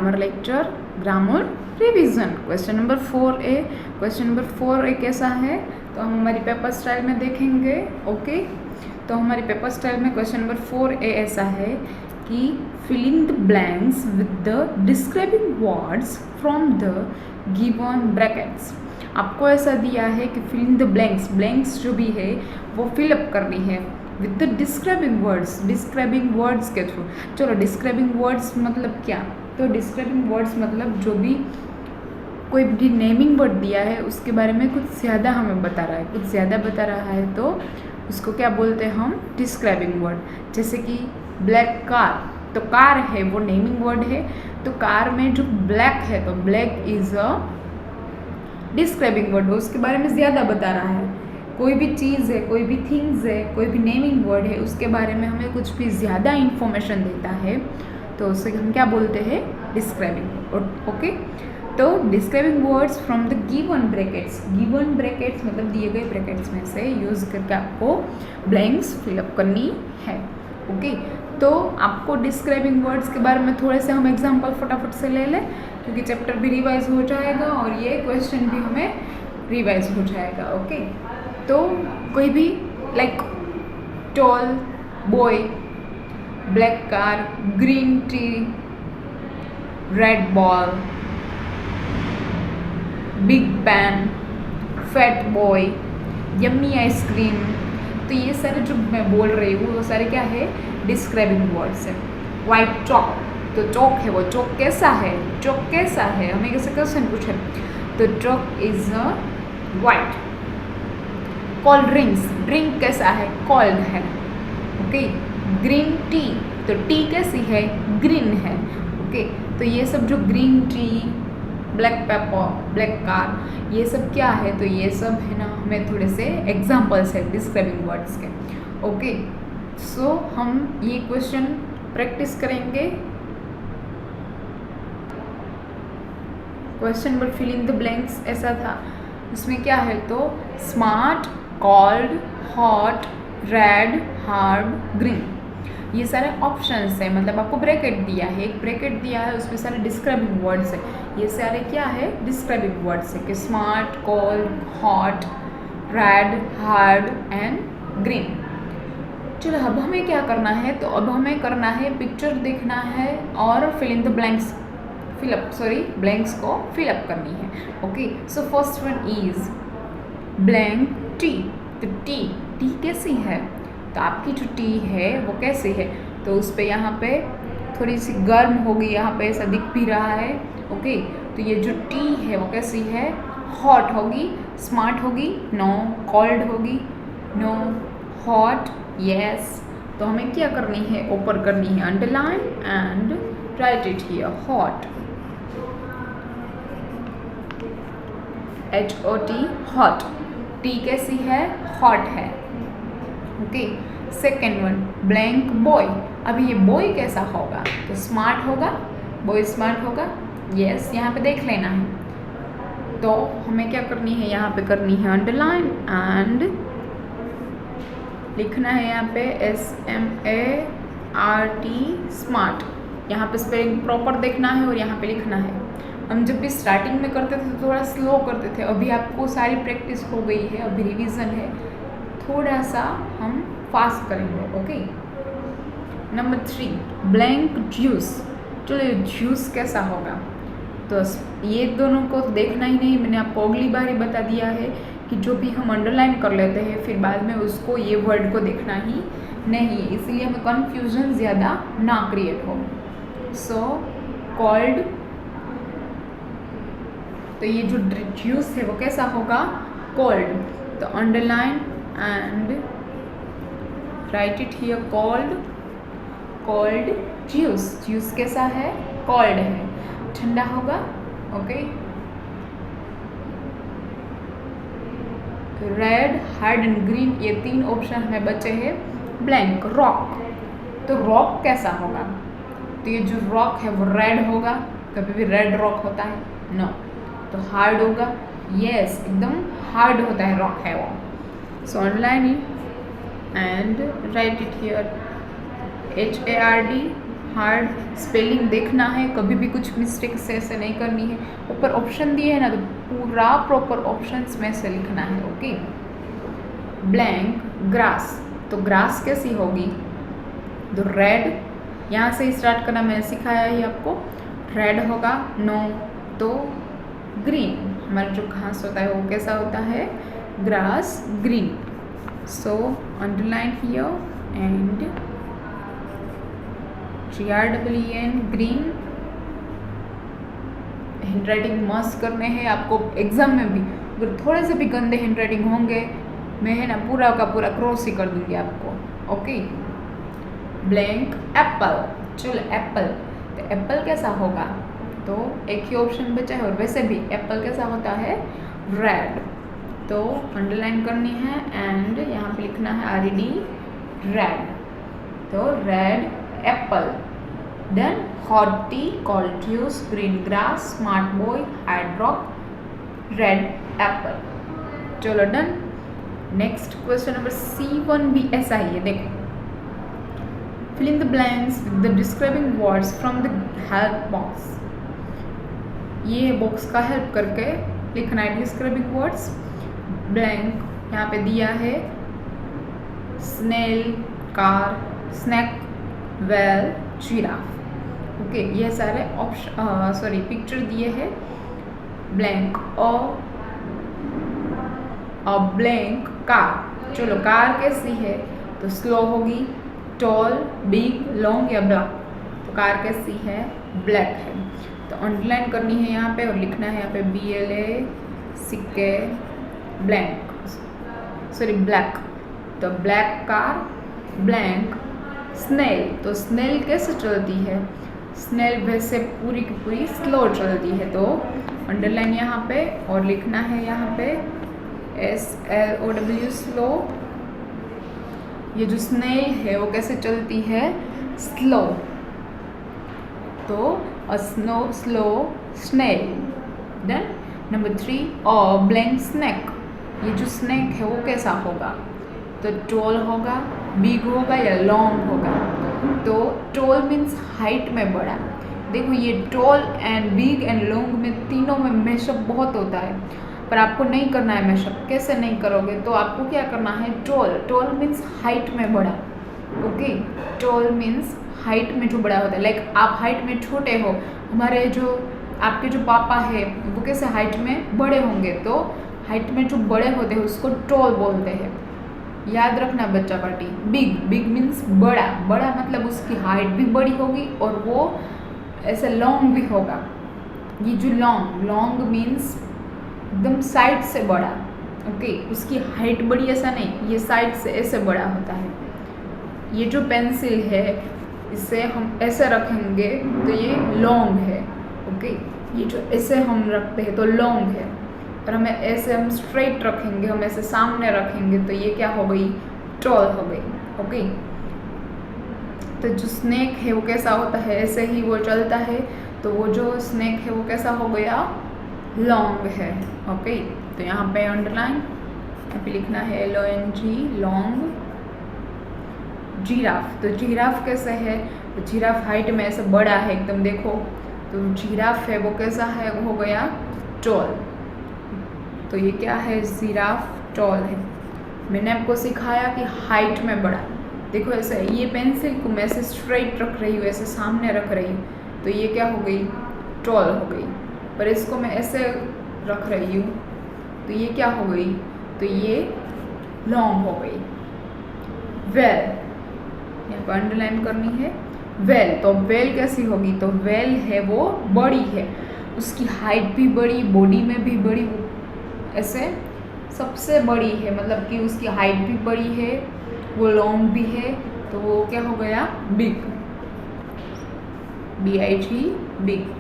Grammar lecture, grammar revision. Question number 4A, question number 4A कैसा है तो हम हमारी पेपर स्टाइल में देखेंगे। ओके, तो हमारी पेपर स्टाइल में क्वेश्चन नंबर 4A ऐसा है कि fill in the blanks with the describing words from the given brackets। आपको ऐसा दिया है कि fill in the blanks, blanks जो भी है वो फिलअप करनी है with the describing words, describing words के थ्रू। चलो डिस्क्राइबिंग वर्ड्स मतलब क्या, तो डिस्क्राइबिंग वर्ड्स मतलब जो भी कोई भी नेमिंग वर्ड दिया है उसके बारे में कुछ ज़्यादा हमें बता रहा है, कुछ ज़्यादा बता रहा है तो उसको क्या बोलते हैं हम, डिस्क्राइबिंग वर्ड। जैसे कि ब्लैक कार, तो कार है वो नेमिंग वर्ड है, तो कार में जो ब्लैक है तो black is a describing word, वो उसके बारे में ज़्यादा बता रहा है। कोई भी चीज़ है, कोई भी थिंग्स है, कोई भी नेमिंग वर्ड है, उसके बारे में हमें कुछ भी ज़्यादा इन्फॉर्मेशन देता है तो उसे हम क्या बोलते हैं, डिस्क्राइबिंग। ओके, तो describing words from the given brackets, given brackets मतलब दिए गए ब्रैकेट्स में से यूज़ करके आपको ब्लैंक्स फिलअप करनी है। ओके, तो आपको डिस्क्राइबिंग वर्ड्स के बारे में थोड़े से हम एग्जाम्पल फटाफट से ले लें क्योंकि चैप्टर भी रिवाइज हो जाएगा और ये क्वेश्चन भी हमें रिवाइज हो जाएगा। ओके, तो कोई भी like tall boy, black car, green tea, red ball, big pan, fat boy, yummy ice cream, तो ये सारे जो मैं बोल रही हूँ वो सारे क्या है, डिस्क्राइबिंग वर्ड्स है। वाइट चॉक, तो चौक है वो, चौक कैसा है, चौक कैसा है, हमें कैसे क्वेश्चन पूछे, तो chalk is a white. Cold drinks, drink कैसा है, कोल्ड है। ओके, ग्रीन टी, तो टी कैसी है, ग्रीन है। ओके, तो ये सब जो green tea, black pepper, black car, ये सब क्या है, तो ये सब है ना हमें थोड़े से एग्जाम्पल्स है डिस्क्राइबिंग वर्ड्स के। ओके, सो हम ये क्वेश्चन प्रैक्टिस करेंगे। Question number fill in the blanks ऐसा था, इसमें क्या है तो smart, cold, hot, red, hard, green, ये सारे ऑप्शंस हैं। मतलब आपको ब्रैकेट दिया है, एक ब्रैकेट दिया है उसमें सारे डिस्क्राइबिंग वर्ड्स है। ये सारे क्या है, डिस्क्राइबिंग वर्ड्स है कि smart, cold, hot, red, hard and green. चलो अब हमें क्या करना है, तो अब हमें करना है पिक्चर देखना है और fill in the blanks blanks को फिलअप करनी है। Okay, so first one is blank tea, तो टी कैसी है, तो आपकी जो टी है वो कैसी है, तो उस पर यहाँ पे थोड़ी सी गर्म होगी, यहाँ पे ऐसा दिख भी रहा है। ओके, तो ये जो टी है वो कैसी है, हॉट होगी, स्मार्ट होगी, नो, कोल्ड होगी, नो, हॉट, यस। तो हमें क्या करनी है, ऊपर करनी है underline and right it here, hot, HOT, hot, T कैसी है, हॉट है। Okay, second one blank boy, अभी ये बॉय कैसा होगा, तो स्मार्ट होगा, बॉय स्मार्ट होगा, यस, यहाँ पे देख लेना है। तो हमें क्या करनी है, यहाँ पे करनी है अंडरलाइन एंड लिखना है यहाँ पे SMART, स्मार्ट, यहाँ पे स्पेलिंग प्रॉपर देखना है और यहाँ पे लिखना है। हम जब भी स्टार्टिंग में करते थे तो थोड़ा स्लो करते थे, अभी आपको सारी प्रैक्टिस हो गई है, अभी रिवीजन है, थोड़ा सा हम फास्ट करेंगे। ओके, नंबर 3 ब्लैंक जूस, चलो जूस कैसा होगा, तो ये दोनों को देखना ही नहीं, मैंने आपको अगली बार ही बता दिया है कि जो भी हम अंडरलाइन कर लेते हैं फिर बाद में उसको ये वर्ड को देखना ही नहीं, इसलिए हमें कन्फ्यूजन ज़्यादा ना क्रिएट हो। सो कॉल्ड, तो ये जो जूस है वो कैसा होगा, कोल्ड, तो underline and right it here, cold juice, juice कैसा है, कोल्ड है, ठंडा होगा। Okay, red, hard and green, ये 3 ऑप्शन हमें बचे हैं। ब्लैंक रॉक, तो रॉक कैसा होगा, तो ये जो रॉक है वो रेड होगा, कभी भी रेड रॉक होता है, नो, तो हार्ड होगा, यस, एकदम हार्ड होता है रॉक है वो। So underline it and right it here, HARD, hard spelling देखना है, कभी भी कुछ मिस्टेक से ऐसे नहीं करनी है। ऊपर ऑप्शन दिए है ना, तो पूरा प्रॉपर ऑप्शंस में से लिखना है। ओके, ब्लैंक ग्रास, तो ग्रास कैसी होगी, तो रेड, यहाँ से स्टार्ट करना मैंने सिखाया ही आपको, रेड होगा। नो, तो ग्रीन, हमारा जो घास होता है वो कैसा होता है, grass, green. So underline here and GREEN, green. Hand writing मस्त करने हैं आपको एग्जाम में भी। अगर थोड़े से भी गंदे हैंड राइटिंग होंगे, मैं है ना पूरा का पूरा क्रॉस ही कर दूंगी आपको। ओके, ब्लैंक एप्पल, चलो एप्पल, तो एप्पल कैसा होगा, तो एक ही ऑप्शन बचा है, और वैसे भी एप्पल कैसा होता है, रेड। तो अंडरलाइन करनी है एंड यहाँ पे लिखना है RED, रेड। तो red apple. Then horticulture, green grass, smart boy, hard rock, red apple. चलो done. Next question number C1 भी ऐसा ही है, देखो, fill in the blanks with the describing words from the help box। ये box का help करके लिखना है डिस्क्राइबिंग वर्ड्स। ब्लैंक यहाँ पे दिया है, snail, car, snake, whale, giraffe. Okay, ये सारे ऑप्शन पिक्चर दिए हैं। ब्लैंक और ब्लैंक कार, चलो कार कैसी है, तो स्लो होगी, टॉल, बिग, लॉन्ग या ब्लैक, तो कार कैसी है, ब्लैक है। तो अंडरलाइन करनी है यहाँ पे और लिखना है यहाँ पे ब्लैक। तो ब्लैक कार, ब्लैंक स्नेल, तो स्नेल कैसे चलती है, स्नेल वैसे पूरी की पूरी स्लो चलती है। तो अंडरलाइन यहाँ पे और लिखना है यहाँ पे SLOW, स्लो। ये जो स्नेल है वो कैसे चलती है, स्लो। तो स्लो स्नेल। देन नंबर 3 और ब्लैंक स्नैक, ये जो स्नैक है वो कैसा होगा, तो टॉल होगा, बिग होगा या लॉन्ग होगा। तो टॉल मीन्स हाइट में बड़ा। देखो ये tall and big and long में तीनों में मैशअप बहुत होता है, पर आपको नहीं करना है मैशअप। कैसे नहीं करोगे, तो आपको क्या करना है, टॉल मीन्स हाइट में बड़ा। ओके, टॉल मीन्स हाइट में जो बड़ा होता है। लाइक आप हाइट में छोटे हो, हमारे जो आपके जो पापा है वो कैसे हाइट में बड़े होंगे, तो हाइट में जो बड़े होते हैं उसको टॉल बोलते हैं। याद रखना बच्चा पार्टी। बिग मीन्स बड़ा मतलब उसकी हाइट भी बड़ी होगी और वो ऐसे लॉन्ग भी होगा। ये जो लॉन्ग मीन्स एकदम साइड से बड़ा। ओके, उसकी हाइट बड़ी ऐसा नहीं, ये साइड से ऐसे बड़ा होता है। ये जो पेंसिल है इसे हम ऐसे रखेंगे तो ये लॉन्ग है। ओके, ये जो ऐसे हम रखते हैं तो लॉन्ग है, और हमें ऐसे हम स्ट्रेट रखेंगे, हम ऐसे सामने रखेंगे तो ये क्या हो गई, टॉल हो गई। ओके, तो जो स्नेक है वो कैसा होता है, ऐसे ही वो चलता है, तो वो जो स्नेक है वो कैसा हो गया, लॉन्ग है। ओके, तो यहाँ पे अंडरलाइन, यहाँ पे लिखना है LONG, लॉन्ग। जिराफ, तो जिराफ कैसे है, तो जिराफ हाइट में ऐसे बड़ा है एकदम, देखो, तो जिराफ है वो कैसा है, वो हो गया टॉल। तो ये क्या है, जिराफ टॉल है। मैंने आपको सिखाया कि हाइट में बड़ा। देखो ऐसे, ये पेंसिल को मैं ऐसे स्ट्रेट रख रही हूँ, ऐसे सामने रख रही हूँ, तो ये क्या हो गई, टॉल हो गई। पर इसको मैं ऐसे रख रही हूँ तो ये क्या हो गई, तो ये लॉन्ग हो गई। वेल, यहाँ पर अंडरलाइन करनी है वेल। तो वेल कैसी होगी, तो वेल है वो बड़ी है, उसकी हाइट भी बड़ी, बॉडी में भी बड़ी, ऐसे सबसे बड़ी है, मतलब कि उसकी हाइट भी बड़ी है, वो लॉन्ग भी है, तो वो क्या हो गया, big. BIG, big.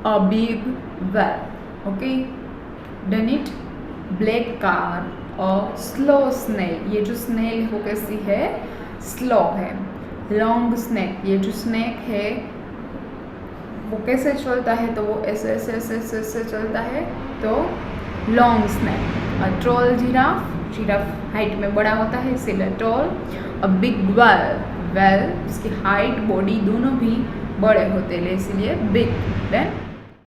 A big well. Okay, done it. Black car और स्लो स्नेल, ये जो स्नेल है वो कैसी है, स्लो है। लॉन्ग स्नैक, ये जो स्नैक है वो कैसे चलता है, तो वो ऐसे ऐसे ऐसे ऐसे ऐसे चलता है, तो लॉन्ग स्नैक। और टॉल जिराफ, जिराफ हाइट में बड़ा होता है इसीलिए टॉल। और बिग वेल, वेल उसकी हाइट बॉडी दोनों भी बड़े होते हैं, इसलिए बिग देन